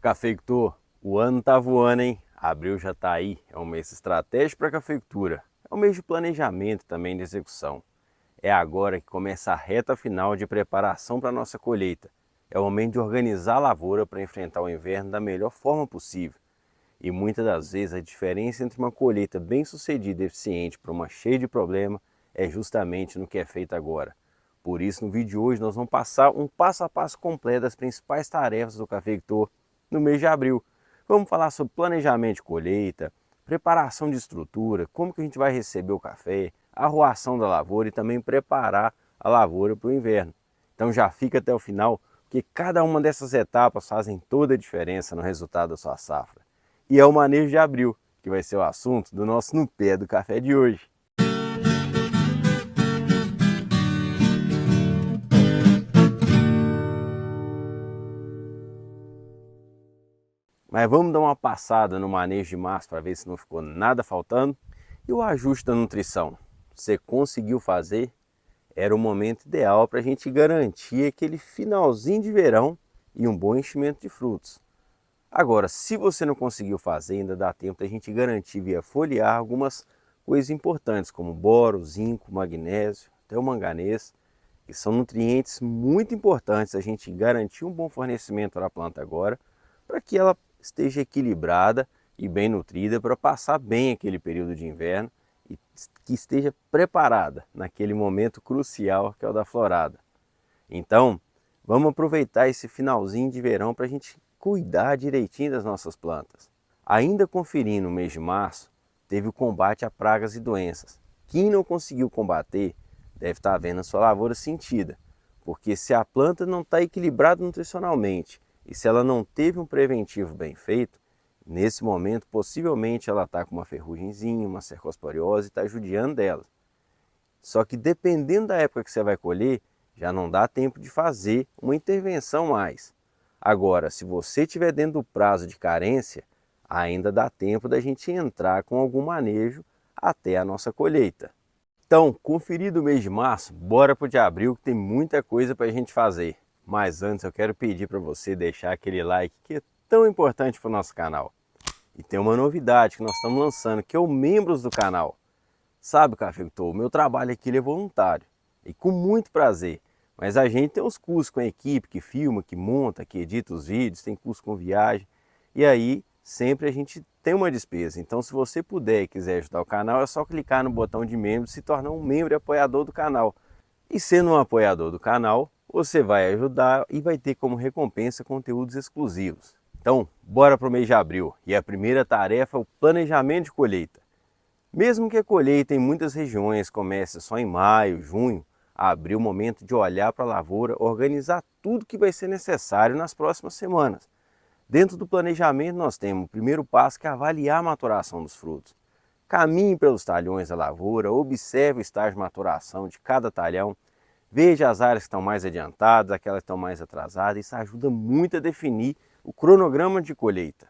Cafeicultor, o ano tá voando, hein? Abril já tá aí, é um mês estratégico para a cafeicultura. É um mês de planejamento e também de execução. É agora que começa a reta final de preparação para a nossa colheita. É o momento de organizar a lavoura para enfrentar o inverno da melhor forma possível. E muitas das vezes a diferença entre uma colheita bem-sucedida e eficiente para uma cheia de problema é justamente no que é feito agora. Por isso, no vídeo de hoje, nós vamos passar um passo a passo completo das principais tarefas do cafeicultor no mês de abril. Vamos falar sobre planejamento de colheita, preparação de estrutura, como que a gente vai receber o café, arruação da lavoura e também preparar a lavoura para o inverno. Então já fica até o final, porque cada uma dessas etapas fazem toda a diferença no resultado da sua safra. E é o manejo de abril, que vai ser o assunto do nosso No Pé do Café de hoje. Mas vamos dar uma passada no manejo de março para ver se não ficou nada faltando. E o ajuste da nutrição? Você conseguiu fazer? Era o momento ideal para a gente garantir aquele finalzinho de verão e um bom enchimento de frutos. Agora, se você não conseguiu fazer, ainda dá tempo da gente garantir via foliar algumas coisas importantes, como boro, zinco, magnésio, até o manganês, que são nutrientes muito importantes a gente garantir um bom fornecimento para a planta agora, para que ela esteja equilibrada e bem nutrida para passar bem aquele período de inverno e que esteja preparada naquele momento crucial que é o da florada. Então, vamos aproveitar esse finalzinho de verão para a gente cuidar direitinho das nossas plantas. Ainda conferindo o mês de março, teve o combate a pragas e doenças. Quem não conseguiu combater deve estar vendo a sua lavoura sentida, porque se a planta não está equilibrada nutricionalmente e se ela não teve um preventivo bem feito, nesse momento possivelmente ela está com uma ferrugemzinha, uma cercosporiose e está judiando dela. Só que dependendo da época que você vai colher, já não dá tempo de fazer uma intervenção mais. Agora, se você estiver dentro do prazo de carência, ainda dá tempo da gente entrar com algum manejo até a nossa colheita. Então, conferido o mês de março, bora para o de abril que tem muita coisa para a gente fazer. Mas antes eu quero pedir para você deixar aquele like que é tão importante para o nosso canal. E tem uma novidade que nós estamos lançando, que é o Membros do canal. Sabe, cafeicultor, o meu trabalho aqui ele é voluntário e com muito prazer. Mas a gente tem os cursos com a equipe que filma, que monta, que edita os vídeos, tem curso com viagem. E aí sempre a gente tem uma despesa. Então se você puder e quiser ajudar o canal, é só clicar no botão de membro e se tornar um membro e apoiador do canal. E sendo um apoiador do canal, você vai ajudar e vai ter como recompensa conteúdos exclusivos. Então, bora para o mês de abril. E a primeira tarefa é o planejamento de colheita. Mesmo que a colheita em muitas regiões comece só em maio, junho, abril é o momento de olhar para a lavoura, organizar tudo que vai ser necessário nas próximas semanas. Dentro do planejamento nós temos o primeiro passo que é avaliar a maturação dos frutos. Caminhe pelos talhões da lavoura, observe o estágio de maturação de cada talhão, veja as áreas que estão mais adiantadas, aquelas que estão mais atrasadas, isso ajuda muito a definir o cronograma de colheita.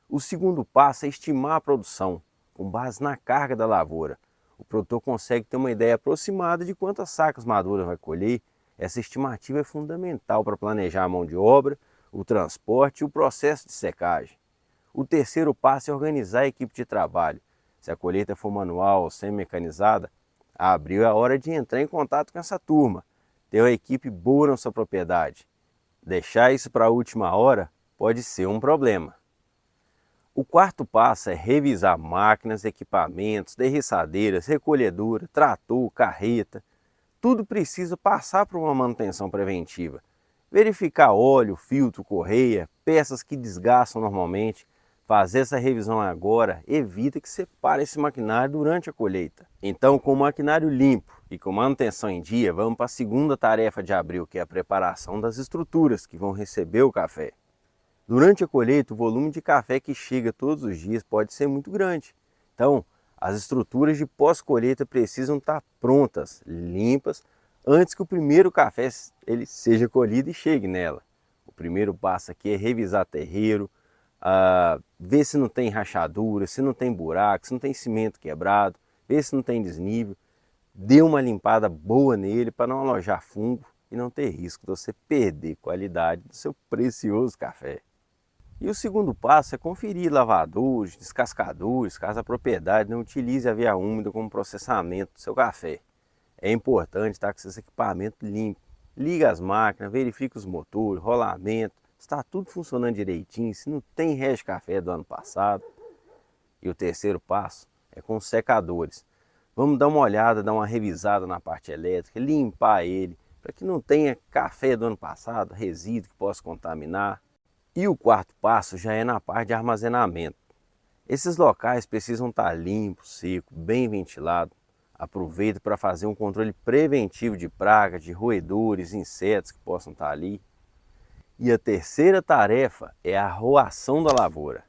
O segundo passo é estimar a produção, com base na carga da lavoura. O produtor consegue ter uma ideia aproximada de quantas sacas maduras vai colher. Essa estimativa é fundamental para planejar a mão de obra, o transporte e o processo de secagem. O terceiro passo é organizar a equipe de trabalho. Se a colheita for manual ou semi-mecanizada, abril é a hora de entrar em contato com essa turma, ter uma equipe boa na sua propriedade. Deixar isso para a última hora pode ser um problema. O quarto passo é revisar máquinas, equipamentos, derriçadeiras, recolhedora, trator, carreta. Tudo precisa passar por uma manutenção preventiva. Verificar óleo, filtro, correia, peças que desgastam normalmente. Fazer essa revisão agora evita que você pare esse maquinário durante a colheita. Então, com o maquinário limpo e com manutenção em dia, vamos para a segunda tarefa de abril, que é a preparação das estruturas que vão receber o café. Durante a colheita, o volume de café que chega todos os dias pode ser muito grande. Então, as estruturas de pós-colheita precisam estar prontas, limpas, antes que o primeiro café ele seja colhido e chegue nela. O primeiro passo aqui é revisar terreiro, ver se não tem rachadura, se não tem buraco, se não tem cimento quebrado, ver se não tem desnível. Dê uma limpada boa nele para não alojar fungo e não ter risco de você perder qualidade do seu precioso café. E o segundo passo é conferir lavadores, descascadores, caso a propriedade não utilize a via úmida como processamento do seu café. É importante estar com esses equipamentos limpos. Liga as máquinas, verifica os motores, rolamento, está tudo funcionando direitinho, se não tem resto de café do ano passado. E o terceiro passo é com os secadores. Vamos dar uma olhada, dar uma revisada na parte elétrica, limpar ele, para que não tenha café do ano passado, resíduo que possa contaminar. E o quarto passo já é na parte de armazenamento. Esses locais precisam estar limpos, secos, bem ventilados. Aproveita para fazer um controle preventivo de pragas, de roedores, insetos que possam estar ali. E a terceira tarefa é a arroação da lavoura.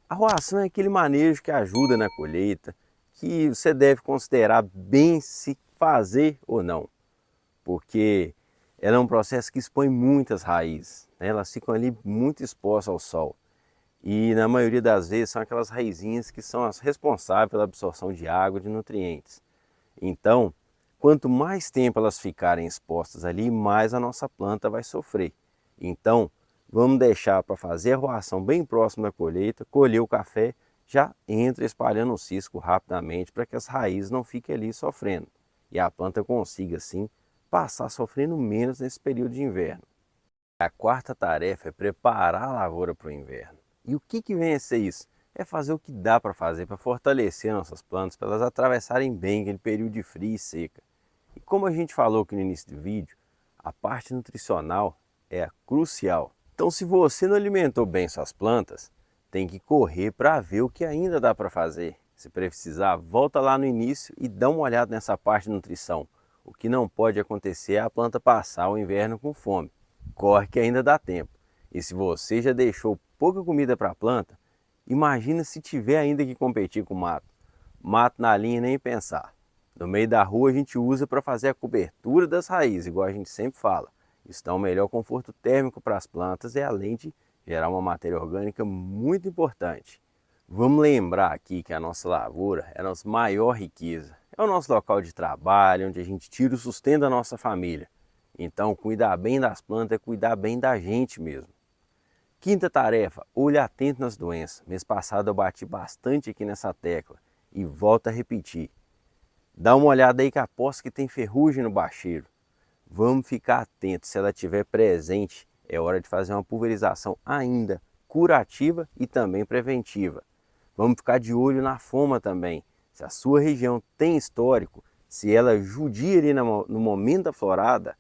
A arroação é aquele manejo que ajuda na colheita, que você deve considerar bem se fazer ou não, porque ela é um processo que expõe muitas raízes, né? Elas ficam ali muito expostas ao sol e na maioria das vezes são aquelas raizinhas que são as responsáveis pela absorção de água e de nutrientes. Então, quanto mais tempo elas ficarem expostas ali, mais a nossa planta vai sofrer. Então, vamos deixar para fazer a arroação bem próximo da colheita, colher o café, já entra espalhando o cisco rapidamente para que as raízes não fiquem ali sofrendo e a planta consiga assim passar sofrendo menos nesse período de inverno. A quarta tarefa é preparar a lavoura para o inverno. E o que vem a ser isso? É fazer o que dá para fazer para fortalecer nossas plantas, para elas atravessarem bem aquele período de frio e seca. E como a gente falou aqui no início do vídeo, a parte nutricional é a crucial. Então, se você não alimentou bem suas plantas, tem que correr para ver o que ainda dá para fazer. Se precisar, volta lá no início e dá uma olhada nessa parte de nutrição. O que não pode acontecer é a planta passar o inverno com fome. Corre que ainda dá tempo. E se você já deixou pouca comida para a planta, imagina se tiver ainda que competir com mato. Mato na linha nem pensar. No meio da rua a gente usa para fazer a cobertura das raízes, igual a gente sempre fala. Isso dá um melhor conforto térmico para as plantas e além de gerar uma matéria orgânica muito importante. Vamos lembrar aqui que a nossa lavoura é a nossa maior riqueza. É o nosso local de trabalho, onde a gente tira o sustento da nossa família. Então, cuidar bem das plantas é cuidar bem da gente mesmo. Quinta tarefa, olho atento nas doenças. Mês passado eu bati bastante aqui nessa tecla e volto a repetir. Dá uma olhada aí que aposto que tem ferrugem no bacheiro. Vamos ficar atentos, se ela estiver presente, é hora de fazer uma pulverização ainda curativa e também preventiva. Vamos ficar de olho na foma também. Se a sua região tem histórico, se ela judia ali no momento da florada,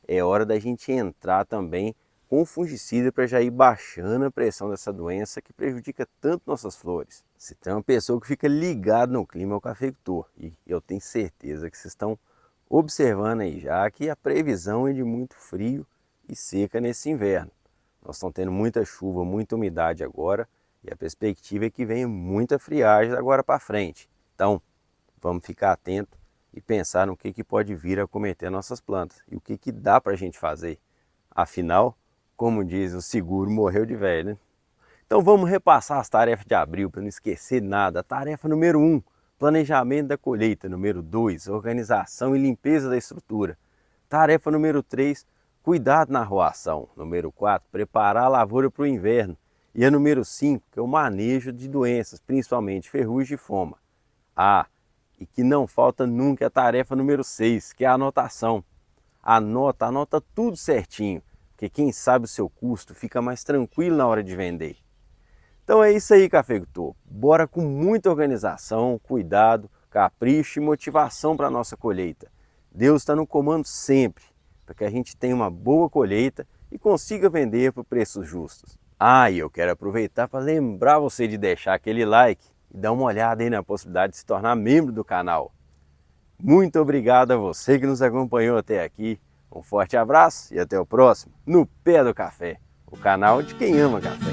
é hora da gente entrar também com o fungicida para já ir baixando a pressão dessa doença que prejudica tanto nossas flores. Se tem uma pessoa que fica ligada no clima é o cafeicultor, e eu tenho certeza que vocês estão observando aí já que a previsão é de muito frio e seca nesse inverno. Nós estamos tendo muita chuva, muita umidade agora e a perspectiva é que venha muita friagem agora para frente. Então, vamos ficar atento e pensar no que pode vir a cometer nossas plantas e o que dá para a gente fazer. Afinal, como diz o seguro, morreu de velho, né? Então vamos repassar as tarefas de abril para não esquecer nada. Tarefa número 1, planejamento da colheita. Número 2, organização e limpeza da estrutura. Tarefa número 3, cuidado na arroação. Número 4, preparar a lavoura para o inverno. E a número 5, que é o manejo de doenças, principalmente ferrugem e foma. E que não falta nunca a tarefa número 6, que é a anotação. Anota tudo certinho, porque quem sabe o seu custo fica mais tranquilo na hora de vender. Então é isso aí, cafeicultor. Bora com muita organização, cuidado, capricho e motivação para a nossa colheita. Deus está no comando sempre, para que a gente tenha uma boa colheita e consiga vender por preços justos. E eu quero aproveitar para lembrar você de deixar aquele like e dar uma olhada aí na possibilidade de se tornar membro do canal. Muito obrigado a você que nos acompanhou até aqui. Um forte abraço e até o próximo No Pé do Café, o canal de quem ama café.